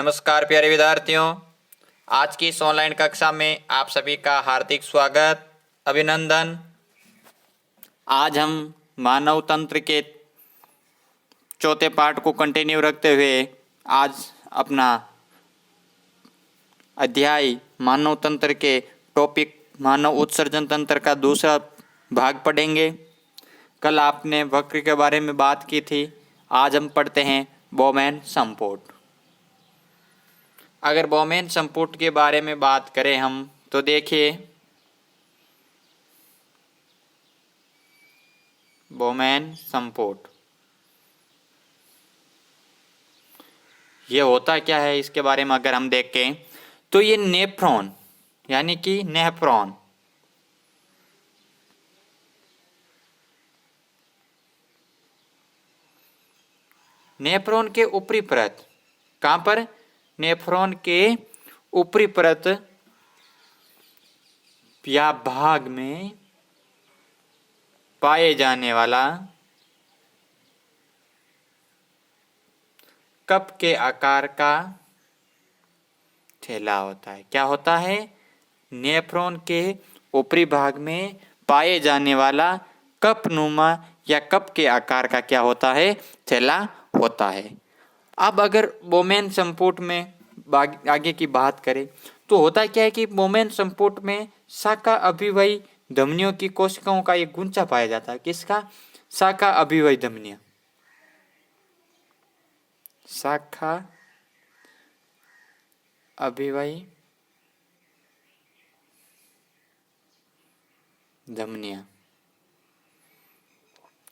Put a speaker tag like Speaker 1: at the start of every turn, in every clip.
Speaker 1: नमस्कार प्यारे विद्यार्थियों, आज की इस ऑनलाइन कक्षा में आप सभी का हार्दिक स्वागत, अभिनंदन। आज हम मानव तंत्र के चौथे पार्ट को कंटिन्यू रखते हुए आज अपना अध्याय मानव तंत्र के टॉपिक मानव उत्सर्जन तंत्र का दूसरा भाग पढ़ेंगे। कल आपने वक्र के बारे में बात की थी, आज हम पढ़ते हैं बोमेन संपुट। अगर बोमेन संपुट के बारे में बात करें हम तो देखिए, बोमेन संपुट ये होता क्या है, इसके बारे में अगर हम देखें तो ये नेफ्रॉन यानी कि नेफ्रॉन नेफ्रॉन के ऊपरी परत, कहाँ पर? नेफ्रॉन के ऊपरी परत या भाग में पाए जाने वाला कप के आकार का थैला होता है। क्या होता है? नेफ्रॉन के ऊपरी भाग में पाए जाने वाला कप नुमा या कप के आकार का क्या होता है? थैला होता है। अब अगर बोमेन संपुट में आगे की बात करें तो होता क्या है कि बोमेन संपुट में शाखा अभिवाही धमनियों की कोशिकाओं का एक गुच्छा पाया जाता है। किसका? शाखा अभिवाही धमनियां, शाखा अभिवाही धमनियां,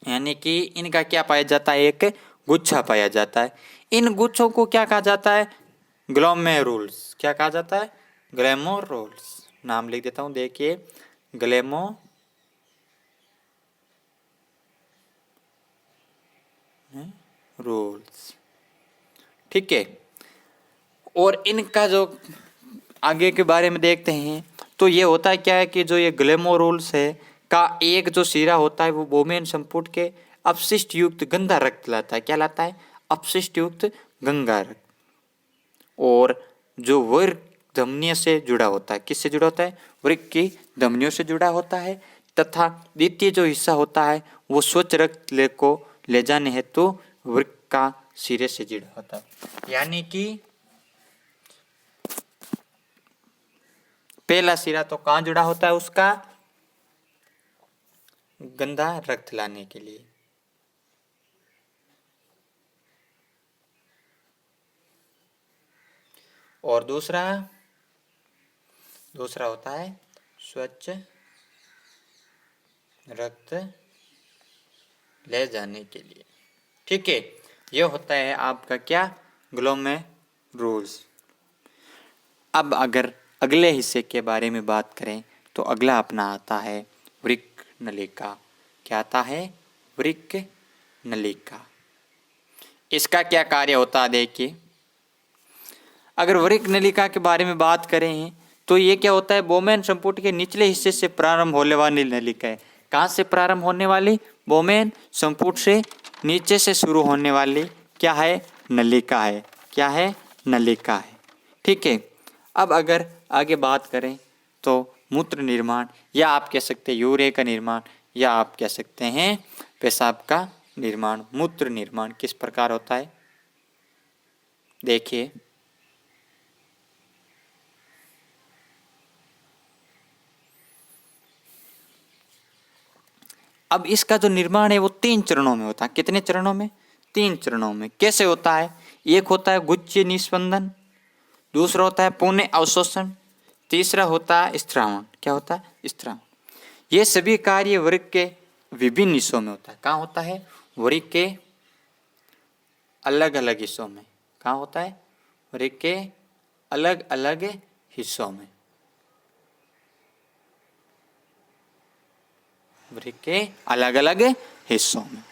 Speaker 1: यानी कि इनका क्या पाया जाता है? एक गुच्छा पाया जाता है। इन गुच्छों को क्या कहा जाता है? ग्लोमेरुल्स। क्या कहा जाता है? ग्लोमेरुल्स। नाम लिख देता हूं, देखिए, ग्लोमेरुल्स। ठीक है। और इनका जो आगे के बारे में देखते हैं तो ये होता है क्या है कि जो ये ग्लोमेरुल्स है का एक जो सिरा होता है वो बोमेन संपुट के अपशिष्ट युक्त गंदा रक्त लाता है। क्या लाता है? अपशिष्ट युक्त गंगा रक्त। और जो वृक्क धमनियों से जुड़ा होता है, किससे जुड़ा होता है? वृक्क की धमनियों से जुड़ा होता है। तथा द्वितीय जो हिस्सा होता है वो स्वच्छ रक्त को ले जाने हेतु वृक्क का सिरे से जुड़ा होता है। यानी कि पहला सिरा तो कहाँ जुड़ा होता है? उसका गंदा रक्त लाने के लिए। और दूसरा होता है स्वच्छ रक्त ले जाने के लिए। ठीक है, यह होता है आपका क्या? ग्लोमेरुल्स। अब अगर अगले हिस्से के बारे में बात करें तो अगला अपना आता है वृक्क नलिका। क्या आता है? वृक्क नलिका। इसका क्या कार्य होता है? देखिए, अगर वृक्क नलिका के बारे में बात करें तो ये क्या होता है? बोमेन संपुट के निचले हिस्से से प्रारंभ होने वाली नलिका है। कहाँ से प्रारंभ होने वाली? बोमेन संपुट से नीचे से शुरू होने वाली क्या है? नलिका है। क्या है? नलिका है। ठीक है। अब अगर आगे बात करें तो मूत्र निर्माण, या आप कह सकते हैं यूरिया का निर्माण, या आप कह सकते हैं पेशाब का निर्माण। मूत्र निर्माण किस प्रकार होता है? देखिए, अब इसका जो निर्माण है वो 3 चरणों में होता है। कितने चरणों में? 3 चरणों में। कैसे होता है? एक होता है गुच्छ निस्पंदन, दूसरा होता है पुण्य अवशोषण, तीसरा होता है स्त्रावण। क्या होता है? स्त्रावण। ये सभी कार्य वृक्क के विभिन्न हिस्सों में होता है। कहाँ होता है? वृक्क के अलग अलग हिस्सों में। कहाँ होता है? वृक्क के अलग अलग हिस्सों में। वृक्क के अलग अलग हिस्सों में।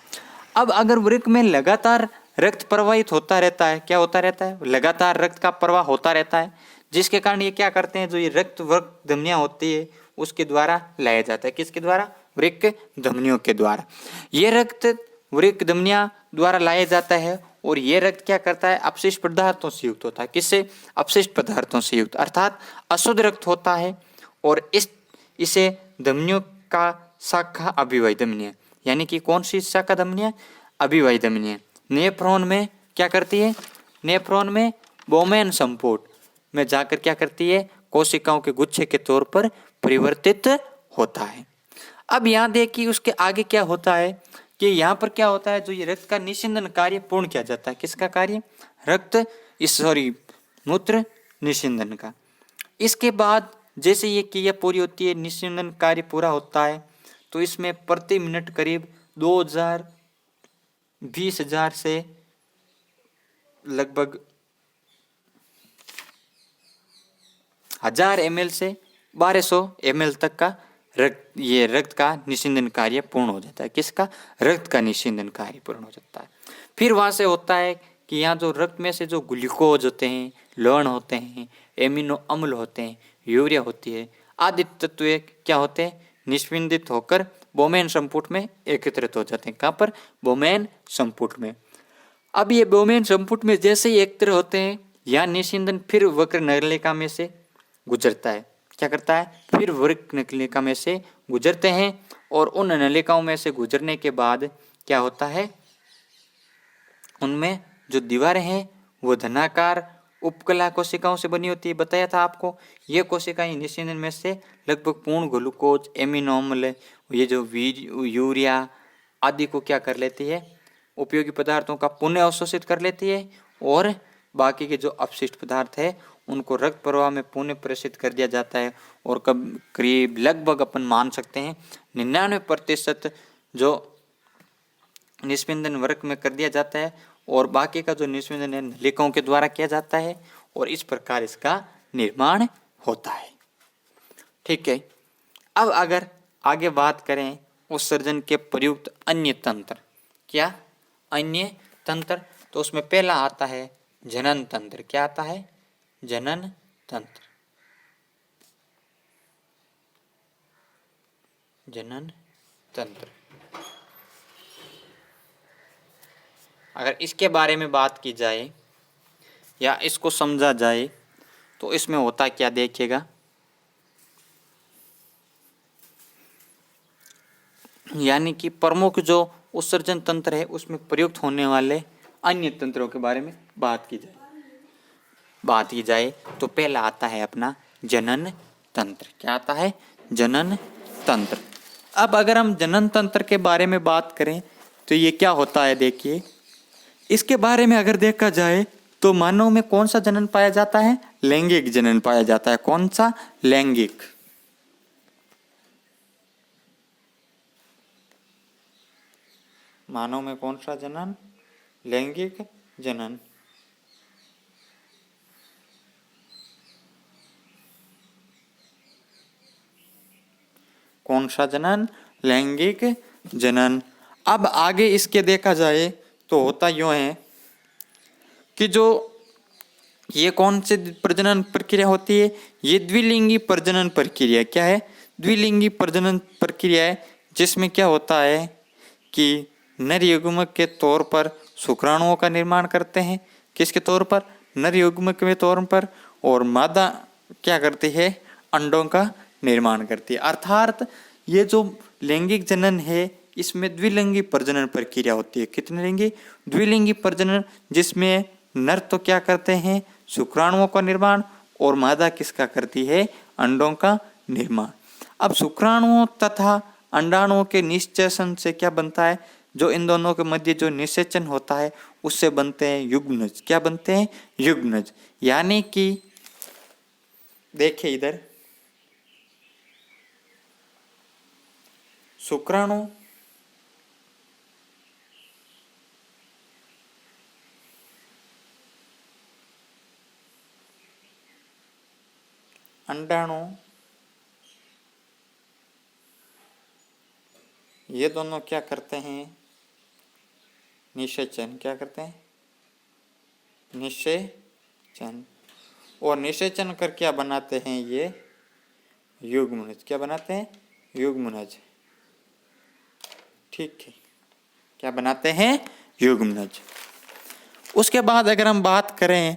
Speaker 1: अब अगर वृक्क में लगातार रक्त प्रवाहित होता रहता है, क्या होता रहता है? लगातार रक्त का प्रवाह होता रहता है, जिसके कारण ये क्या करते हैं? जो ये रक्त वृक्क धमनियां होती है उसके द्वारा लाया जाता है। किसके द्वारा? वृक्क धमनियों के द्वारा। ये रक्त वृक्क धमनियां द्वारा लाया जाता है और ये रक्त क्या करता है, अपशिष्ट पदार्थों से युक्त होता है। किससे? अपशिष्ट पदार्थों से युक्त, अर्थात अशुद्ध रक्त होता है। और इसे धमनियों का शाखा अभिवाही धमनियां, यानी कि कौन सी शाखा धमनियां? अभिवाही धमनियां। नेफ्रॉन में क्या करती है? नेफ्रॉन में बोमेन संपुट में जाकर क्या करती है? कोशिकाओं के गुच्छे के तौर पर परिवर्तित होता है। अब यहाँ देखिए उसके आगे क्या होता है कि यहाँ पर क्या होता है, जो ये रक्त का निस्यंदन कार्य पूर्ण किया जाता है। किसका कार्य? मूत्र निस्यंदन का। इसके बाद जैसे ये क्रिया पूरी होती है, निस्यंदन कार्य पूरा होता है, तो इसमें प्रति मिनट करीब 20,000 से लगभग 1000 ml से 1200 ml तक का रक्त का निस्यंदन कार्य पूर्ण हो जाता है। किसका? रक्त का निस्यंदन कार्य पूर्ण हो जाता है। फिर वहां से होता है कि यहाँ जो रक्त में से जो ग्लूकोज होते हैं, लवण होते हैं, एमिनो अम्ल होते हैं, यूरिया होती है, आदि तत्व क्या होते हैं? निस्यंदित होकर बोमेन संपुट में एकत्रित हो जाते हैं। कहाँ पर? बोमेन संपुट में। अब ये बोमेन संपुट में जैसे ही एकत्र होते हैं, यहाँ निस्यंदन फिर वक्र नलिका में से गुजरता है। क्या करता है? फिर वक्र नलिका में से गुजरते हैं, और उन नलिकाओं में से गुजरने के बाद क्या होता है, उनमें जो दीवारें हैं वो धनाकार उपकला कोशिकाओं से बनी होती है। बताया था आपको, ये कोशिकाएं निस्यंदन में से लगभग पूर्ण ग्लूकोज, एमिनो अम्ल, ये जो यूरिया आदि को क्या कर लेती है? उपयोगी पदार्थों का पुनः अवशोषित कर लेती है, और बाकी के जो अपशिष्ट पदार्थ है उनको रक्त प्रवाह में पुनः प्रेषित कर दिया जाता है। और करीब लगभग अपन मान सकते हैं 99% जो निस्यंदन वर्क में कर दिया जाता है, और बाकी का जो निस्यंदन है नलिकाओं के द्वारा किया जाता है, और इस प्रकार इसका निर्माण होता है। ठीक है। अब अगर आगे बात करें उत्सर्जन के प्रयुक्त अन्य तंत्र, क्या अन्य तंत्र, तो उसमें पहला आता है जनन तंत्र। क्या आता है? जनन तंत्र। जनन तंत्र, अगर इसके बारे में बात की जाए या इसको समझा जाए तो इसमें होता क्या देखिएगा, यानी कि प्रमुख जो उत्सर्जन तंत्र है उसमें प्रयुक्त होने वाले अन्य तंत्रों के बारे में बात की जाए तो पहला आता है अपना जनन तंत्र। क्या आता है? जनन तंत्र। अब अगर हम जनन तंत्र के बारे में बात करें तो ये क्या होता है, देखिए इसके बारे में अगर देखा जाए तो मानव में कौन सा जनन पाया जाता है? लैंगिक जनन पाया जाता है। कौन सा? लैंगिक। मानव में कौन सा जनन? लैंगिक जनन। कौन सा जनन? लैंगिक जनन। अब आगे इसके देखा जाए तो होता यूं है कि जो ये कौन सी प्रजनन प्रक्रिया होती है? ये द्विलिंगी प्रजनन प्रक्रिया। क्या है? द्विलिंगी प्रजनन प्रक्रिया है, जिसमें क्या होता है कि नर युग्मक के तौर पर शुक्राणुओं का निर्माण करते हैं। किसके तौर पर? नर युग्मक के तौर पर। और मादा क्या करती है? अंडों का निर्माण करती है। अर्थात ये जो लैंगिक जनन है इसमें द्विलिंगी प्रजनन प्रक्रिया होती है। कितने लिंगी? द्विलिंगी प्रजनन, जिसमें नर तो क्या करते हैं? शुक्राणुओं का निर्माण, और मादा किसका करती है? अंडों का निर्माण। अब शुक्राणुओं तथा अंडाणुओं के निषेचन से क्या बनता है? जो इन दोनों के मध्य जो निषेचन होता है उससे बनते हैं युग्मनज। क्या बनते हैं? युग्मनज। यानी कि देखिए इधर शुक्राणु अंडाणु ये दोनों क्या करते हैं? निषेचन। क्या करते हैं? निषेचन। और निषेचन कर क्या बनाते हैं? ये युग्मनज। क्या बनाते हैं? युग्मनज। ठीक है, क्या बनाते हैं? युग्मनज। उसके बाद अगर हम बात करें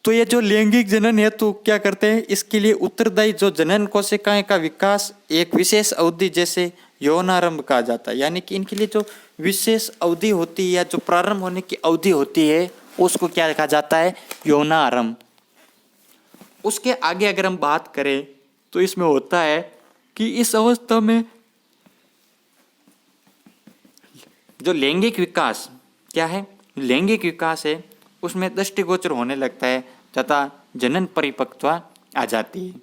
Speaker 1: तो ये जो लैंगिक जनन है तो क्या करते हैं, इसके लिए उत्तरदायी जो जनन कोशिकाएं का विकास एक विशेष अवधि जैसे यौनारंभ कहा जाता है। यानी कि इनके लिए जो विशेष अवधि होती है या जो प्रारंभ होने की अवधि होती है उसको क्या कहा जाता है, यौनारंभ। उसके आगे अगर हम बात करें तो इसमें होता है कि इस अवस्था में जो लैंगिक विकास क्या है, लैंगिक विकास है उसमें दृष्टिगोचर होने लगता है तथा जनन परिपक्वता आ जाती है।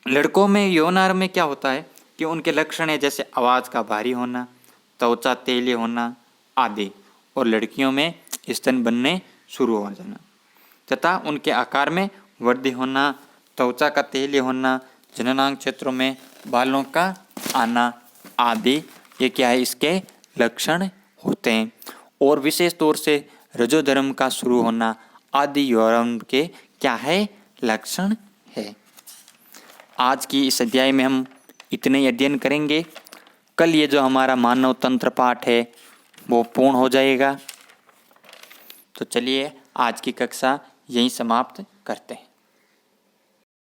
Speaker 1: लड़कों में यौनारंभ में क्या होता है कि उनके लक्षण है जैसे आवाज़ का भारी होना, त्वचा तेली होना आदि, और लड़कियों में स्तन बनने शुरू हो जाना तथा उनके आकार में वृद्धि होना, त्वचा का तेली होना, जननांग क्षेत्रों में बालों का आना आदि, ये क्या है, इसके लक्षण होते हैं। और विशेष तौर से रजोधर्म का शुरू होना आदि यौनारंभ के क्या है, लक्षण है। आज की इस अध्याय में हम इतने ही अध्ययन करेंगे। कल ये जो हमारा मानव तंत्र पाठ है वो पूर्ण हो जाएगा। तो चलिए आज की कक्षा यहीं समाप्त करते हैं।